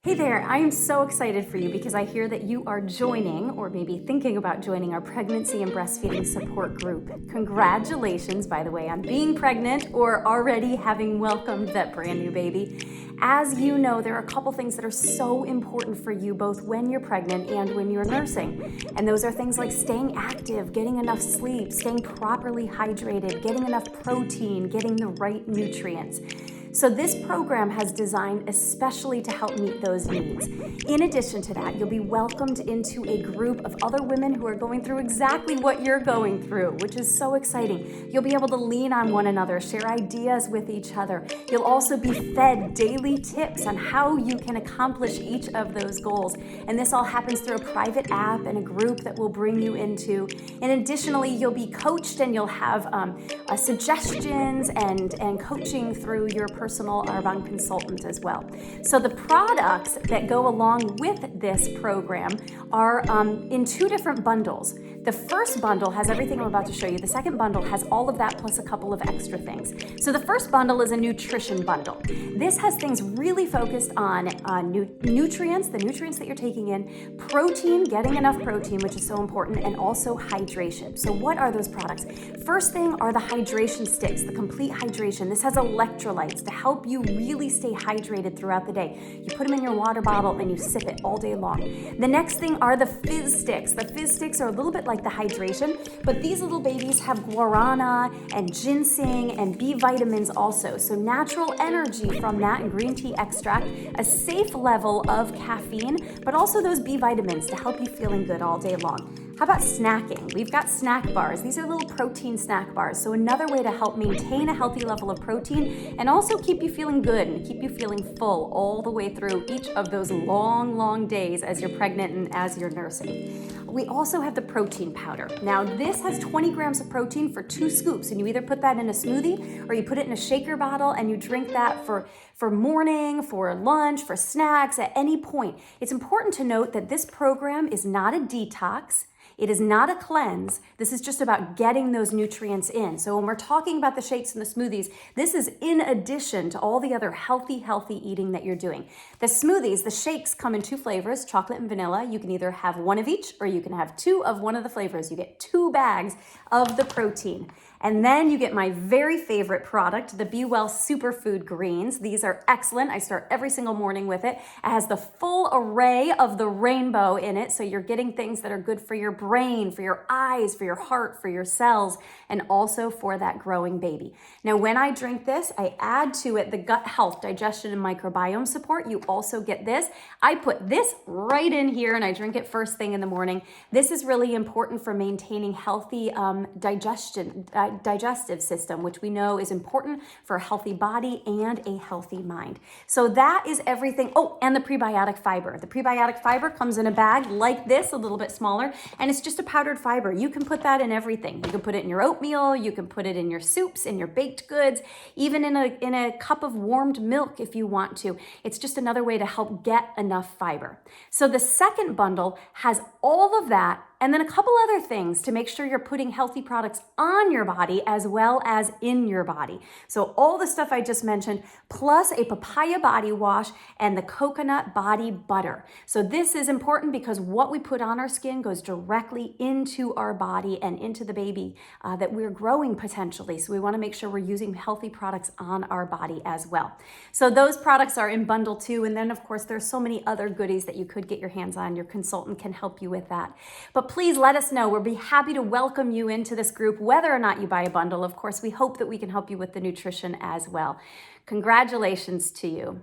Hey there, I am so excited for you because I hear that you are joining or maybe thinking about joining our pregnancy and breastfeeding support group. Congratulations, by the way, on being pregnant or already having welcomed that brand new baby. As you know, there are a couple things that are so important for you both when you're pregnant and when you're nursing. And those are things like staying active, getting enough sleep, staying properly hydrated, getting enough protein, getting the right nutrients. So this program has designed especially to help meet those needs. In addition to that, you'll be welcomed into a group of other women who are going through exactly what you're going through, which is so exciting. You'll be able to lean on one another, share ideas with each other. You'll also be fed daily tips on how you can accomplish each of those goals. And this all happens through a private app and a group that we'll bring you into. And additionally, you'll be coached and you'll have suggestions and coaching through your personal Arbonne consultant as well. So the products that go along with this program are in two different bundles. The first bundle has everything I'm about to show you. The second bundle has all of that plus a couple of extra things. So the first bundle is a nutrition bundle. This has things really focused on nutrients, the nutrients that you're taking in, protein, getting enough protein, which is so important, and also hydration. So what are those products? First thing are the hydration sticks, the complete hydration. This has electrolytes to help you really stay hydrated throughout the day. You put them in your water bottle and you sip it all day long. The next thing are the fizz sticks. The fizz sticks are a little bit like the hydration, but these little babies have guarana and ginseng and B vitamins also. So natural energy from that and green tea extract, a safe level of caffeine, but also those B vitamins to help you feeling good all day long. How about snacking? We've got snack bars. These are little protein snack bars. So another way to help maintain a healthy level of protein and also keep you feeling good and keep you feeling full all the way through each of those long, long days as you're pregnant and as you're nursing. We also have the protein powder. Now this has 20 grams of protein for 2 scoops, and you either put that in a smoothie or you put it in a shaker bottle and you drink that for morning, for lunch, for snacks, at any point. It's important to note that this program is not a detox. It is not a cleanse. This is just about getting those nutrients in. So when we're talking about the shakes and the smoothies, this is in addition to all the other healthy eating that you're doing. The smoothies, the shakes come in 2 flavors, chocolate and vanilla. You can either have one of each or you can have 2 of one of the flavors. You get 2 bags of the protein. And then you get my very favorite product, the Be Well Superfood Greens. These are excellent. I start every single morning with it. It has the full array of the rainbow in it. So you're getting things that are good for your brain, for your eyes, for your heart, for your cells, and also for that growing baby. Now, when I drink this, I add to it the gut health, digestion, and microbiome support. You also get this. I put this right in here and I drink it first thing in the morning. This is really important for maintaining healthy digestive system, which we know is important for a healthy body and a healthy mind. So that is everything. Oh, and the prebiotic fiber. The prebiotic fiber comes in a bag like this, a little bit smaller, and it's just a powdered fiber. You can put that in everything. You can put it in your oatmeal, you can put it in your soups, in your baked goods, even in a cup of warmed milk if you want to. It's just another way to help get enough fiber. So the second bundle has all of that and then a couple other things to make sure you're putting healthy products on your body as well as in your body. So all the stuff I just mentioned, plus a papaya body wash and the coconut body butter. So this is important because what we put on our skin goes directly into our body and into the baby that we're growing potentially. So we want to make sure we're using healthy products on our body as well. So those products are in bundle 2. And then of course, there's so many other goodies that you could get your hands on. Your consultant can help you with that. But please let us know. We'll be happy to welcome you into this group, whether or not you buy a bundle. Of course, we hope that we can help you with the nutrition as well. Congratulations to you.